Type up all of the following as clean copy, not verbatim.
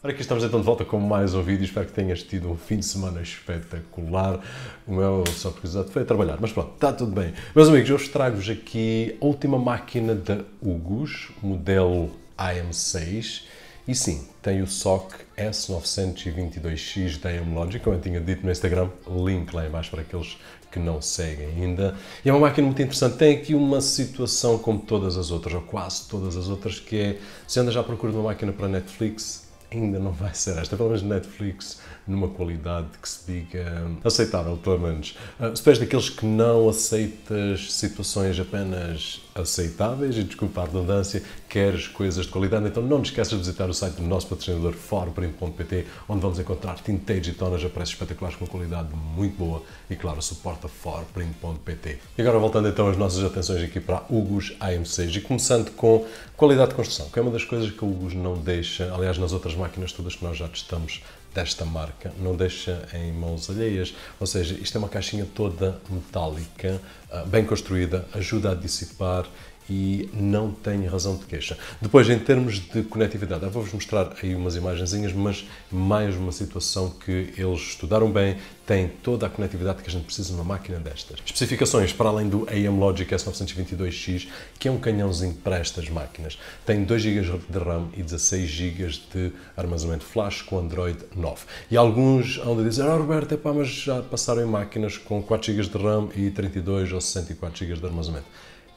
Ora, aqui estamos então de volta com mais um vídeo. Espero que tenhas tido um fim de semana espetacular. O meu só por curiosidade foi a trabalhar, mas pronto, está tudo bem. Meus amigos, eu trago-vos aqui a última máquina da UGUS, modelo AM6. E sim, tem o SOC S922X da AM-Logic, como eu tinha dito no Instagram, link lá em baixo para aqueles que não seguem ainda. E é uma máquina muito interessante, tem aqui uma situação como todas as outras, ou quase todas as outras, que é, se andas já à procura de uma máquina para Netflix, ainda não vai ser esta, pelo menos Netflix numa qualidade que se diga aceitável, pelo menos. Se tu és daqueles que não aceitas situações apenas aceitáveis, e desculpa a redundância, queres coisas de qualidade, então não te esqueças de visitar o site do nosso patrocinador forprint.pt, onde vamos encontrar tintage e tonas a preços espetaculares com qualidade muito boa e, claro, suporta forprint.pt. E agora voltando então as nossas atenções aqui para a UGUS AM6 e começando com qualidade de construção, que é uma das coisas que a UGUS não deixa, aliás, nas outras máquinas todas que nós já testamos desta marca, não deixa em mãos alheias, ou seja, isto é uma caixinha toda metálica, bem construída, ajuda a dissipar e não tem razão de queixa. Depois, em termos de conectividade, eu vou-vos mostrar aí umas imagenzinhas, mas mais uma situação que eles estudaram bem, tem toda a conectividade que a gente precisa numa máquina destas. Especificações, para além do AM-Logic S922X, que é um canhãozinho para estas máquinas. Tem 2 GB de RAM e 16 GB de armazenamento flash com Android 9. E alguns hão de dizer, Roberto, mas já passaram em máquinas com 4 GB de RAM e 32 ou 64 GB de armazenamento.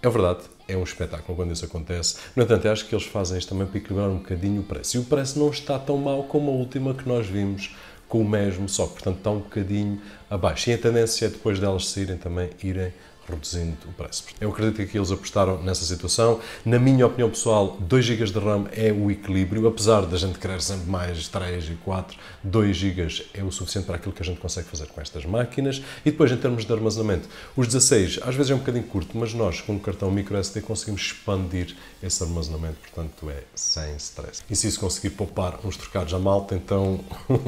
É verdade, é um espetáculo quando isso acontece. No entanto, eu acho que eles fazem isto também para equilibrar um bocadinho o preço. E o preço não está tão mau como a última que nós vimos com o mesmo SOC. Portanto, está um bocadinho abaixo. E a tendência é, depois delas saírem, também irem reduzindo o preço. Eu acredito que aqui eles apostaram nessa situação. Na minha opinião pessoal, 2 GB de RAM é o equilíbrio, apesar da gente querer sempre mais 3 e 4, 2 GB é o suficiente para aquilo que a gente consegue fazer com estas máquinas. E depois, em termos de armazenamento, os 16 às vezes é um bocadinho curto, mas nós com o cartão microSD conseguimos expandir esse armazenamento, portanto é sem stress. E se isso conseguir poupar uns trocados à malta, então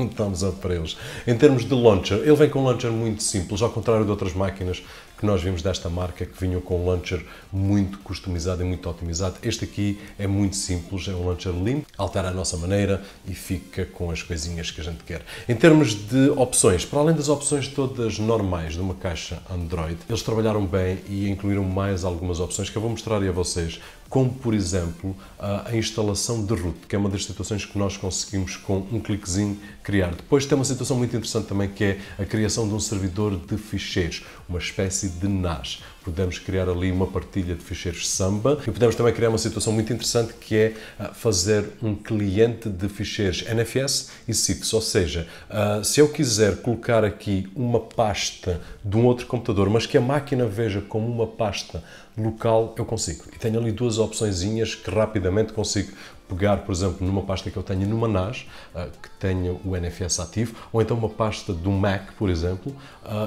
estamos a para eles. Em termos de launcher, ele vem com um launcher muito simples, ao contrário de outras máquinas que nós vimos desta marca, que vinham com um launcher muito customizado e muito otimizado. Este aqui é muito simples, é um launcher limpo, altera a nossa maneira e fica com as coisinhas que a gente quer. Em termos de opções, para além das opções todas normais de uma caixa Android, eles trabalharam bem e incluíram mais algumas opções que eu vou mostrar a vocês, como, por exemplo, a instalação de root, que é uma das situações que nós conseguimos com um cliquezinho criar. Depois tem uma situação muito interessante também, que é a criação de um servidor de ficheiros, uma espécie de NAS. Podemos criar ali uma partilha de ficheiros Samba e podemos também criar uma situação muito interessante, que é fazer um cliente de ficheiros NFS e CIFS, ou seja, se eu quiser colocar aqui uma pasta de um outro computador, mas que a máquina veja como uma pasta local, eu consigo. E tenho ali duas opçõezinhas que rapidamente consigo pegar, por exemplo, numa pasta que eu tenho numa NAS, que tenha o NFS ativo, ou então uma pasta de um Mac, por exemplo,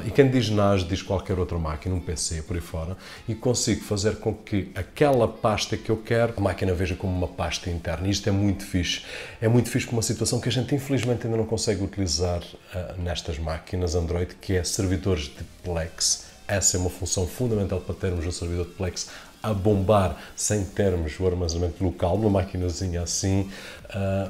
e quem diz NAS diz qualquer outra máquina, um PC, por aí fora, e consigo fazer com que aquela pasta que eu quero, a máquina veja como uma pasta interna. E isto é muito fixe. É muito fixe por uma situação que a gente, infelizmente, ainda não consegue utilizar nestas máquinas Android, que é servidores de Plex. Essa é uma função fundamental para termos um servidor de Plex a bombar sem termos o armazenamento local, numa maquinazinha assim,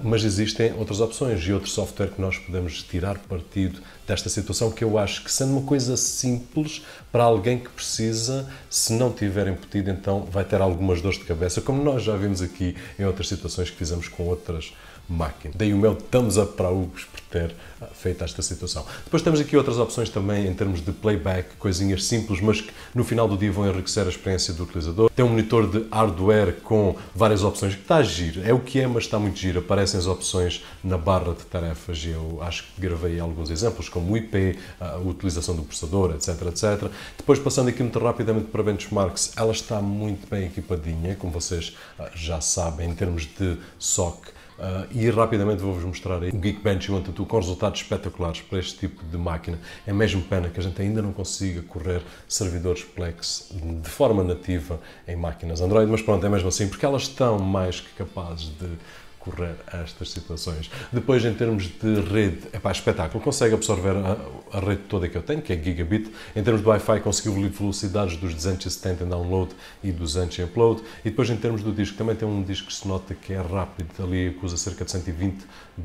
mas existem outras opções e outro software que nós podemos tirar partido desta situação, que eu acho que, sendo uma coisa simples para alguém que precisa, se não tiver embutido, então vai ter algumas dores de cabeça, como nós já vimos aqui em outras situações que fizemos com outras máquinas. Dei o meu thumbs up para a UGUS por ter feito esta situação. Depois temos aqui outras opções também em termos de playback, coisinhas simples, mas que no final do dia vão enriquecer a experiência do utilizador. Tem um monitor de hardware com várias opções, que está giro, é o que é, mas está muito giro. Aparecem as opções na barra de tarefas e eu acho que gravei alguns exemplos, como o IP, a utilização do processador, etc, etc. Depois, passando aqui muito rapidamente para benchmarks, ela está muito bem equipadinha, como vocês já sabem, em termos de SOC. E rapidamente vou-vos mostrar aí o Geekbench e o AnTuTu com resultados espetaculares para este tipo de máquina. É mesmo pena que a gente ainda não consiga correr servidores Plex de forma nativa em máquinas Android, mas pronto, é mesmo assim, porque elas estão mais que capazes de correr a estas situações. Depois, em termos de rede, espetáculo, consegue absorver a rede toda que eu tenho, que é gigabit. Em termos de Wi-Fi, conseguiu velocidades dos 270 em download e 200 em upload. E depois, em termos do disco, também tem um disco que se nota que é rápido, ali que usa cerca de 120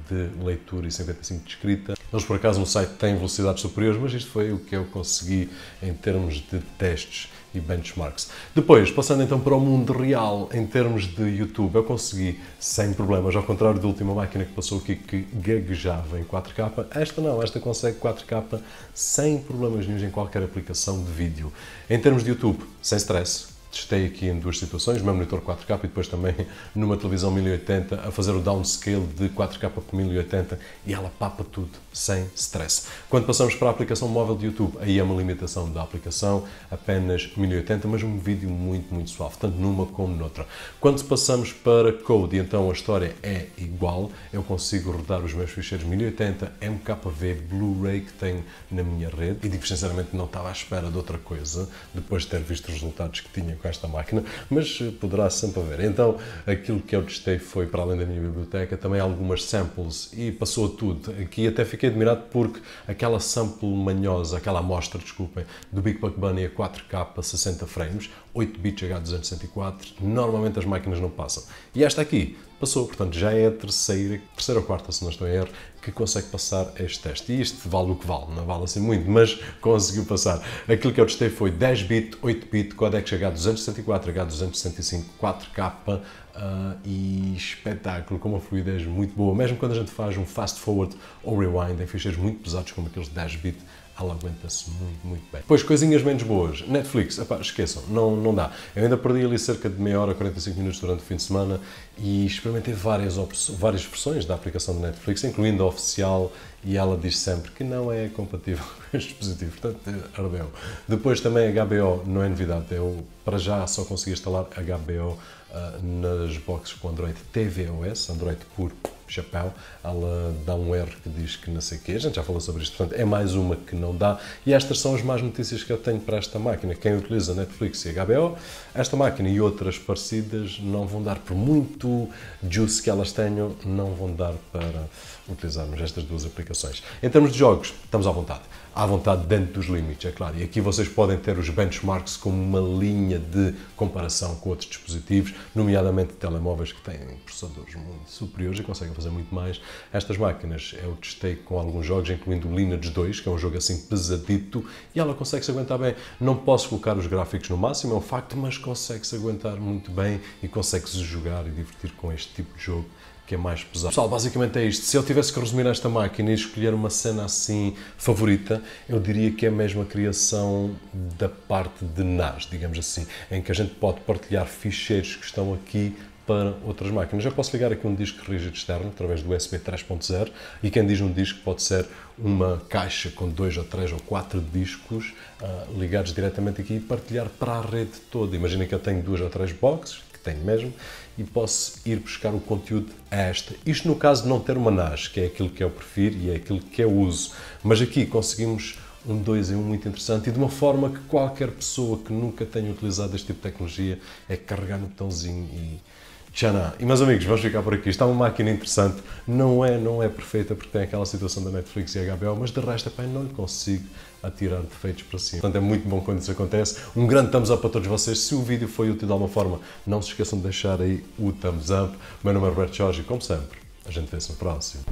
de leitura e 55 de escrita. Eles, por acaso, no site têm velocidades superiores, mas isto foi o que eu consegui em termos de testes e benchmarks. Depois, passando então para o mundo real, em termos de YouTube, eu consegui sem problemas, ao contrário da última máquina que passou aqui que gaguejava em 4K, esta não, esta consegue 4K sem problemas nenhum em qualquer aplicação de vídeo. Em termos de YouTube, sem stress. Testei aqui em duas situações, no meu monitor 4K e depois também numa televisão 1080 a fazer o downscale de 4K para 1080 e ela papa tudo sem stress. Quando passamos para a aplicação móvel de YouTube, aí é uma limitação da aplicação, apenas 1080, mas um vídeo muito suave, tanto numa como noutra. Quando passamos para Code, então a história é igual, eu consigo rodar os meus ficheiros 1080, MKV, Blu-ray que tenho na minha rede e digo sinceramente não estava à espera de outra coisa, depois de ter visto os resultados que tinha com esta máquina, mas poderá sempre haver. Então, aquilo que eu testei foi, para além da minha biblioteca, também algumas samples e passou a tudo. Aqui até fiquei admirado porque aquela sample manhosa, aquela amostra, desculpem, do Big Buck Bunny a 4K, 60 frames, 8 bits H264, normalmente as máquinas não passam. E esta aqui passou, portanto já é a terceira ou quarta, se não estou em erro, que consegue passar este teste. E isto vale o que vale, não vale assim muito, mas conseguiu passar. Aquilo que eu testei foi 10 bit, 8 bit, codecs H264, H265, 4K e espetáculo, com uma fluidez muito boa. Mesmo quando a gente faz um fast forward ou rewind em ficheiros muito pesados como aqueles 10 bit, ela aguenta-se muito bem. Depois, coisinhas menos boas. Netflix, esqueçam, não dá. Eu ainda perdi ali cerca de meia hora, 45 minutos durante o fim de semana e experimentei várias versões da aplicação de Netflix, incluindo a oficial, e ela diz sempre que não é compatível com este dispositivo, portanto, ardeu. Depois também HBO, não é novidade, eu para já só consegui instalar HBO nas boxes com Android tvOS, Android por chapéu, ela dá um erro que diz que não sei o quê, a gente já falou sobre isto, portanto é mais uma que não dá, e estas são as más notícias que eu tenho para esta máquina. Quem utiliza Netflix e HBO, esta máquina e outras parecidas não vão dar, por muito juice que elas tenham, não vão dar para utilizarmos estas duas aplicações. Em termos de jogos, estamos à vontade dentro dos limites, é claro, e aqui vocês podem ter os benchmarks como uma linha de comparação com outros dispositivos, nomeadamente telemóveis que têm processadores muito superiores e conseguem fazer muito mais. Estas máquinas eu testei com alguns jogos, incluindo o Lineage 2, que é um jogo assim pesadito, e ela consegue-se aguentar bem. Não posso colocar os gráficos no máximo, é um facto, mas consegue-se aguentar muito bem e consegue-se jogar e divertir com este tipo de jogo que é mais pesado. Pessoal, basicamente é isto. Se eu tivesse que resumir esta máquina e escolher uma cena assim favorita, eu diria que é mesmo a criação da parte de NAS, digamos assim, em que a gente pode partilhar ficheiros que estão aqui para outras máquinas. Eu posso ligar aqui um disco rígido externo através do USB 3.0 e quem diz um disco pode ser uma caixa com 2 ou 3 ou 4 discos ligados diretamente aqui e partilhar para a rede toda. Imagina que eu tenho 2 ou 3 boxes, que tenho mesmo, e posso ir buscar o conteúdo a esta. Isto no caso de não ter uma NAS, que é aquilo que eu prefiro e é aquilo que eu uso. Mas aqui conseguimos um 2 em 1 muito interessante e de uma forma que qualquer pessoa que nunca tenha utilizado este tipo de tecnologia é carregar no botãozinho e tchaná. E meus amigos, vamos ficar por aqui. Está uma máquina interessante, não é perfeita porque tem aquela situação da Netflix e HBO, mas de resto, não lhe consigo atirar defeitos para cima. Portanto, é muito bom quando isso acontece. Um grande thumbs up para todos vocês. Se o vídeo foi útil de alguma forma, não se esqueçam de deixar aí o thumbs up. O meu nome é Roberto Jorge e, como sempre, a gente vê-se no próximo.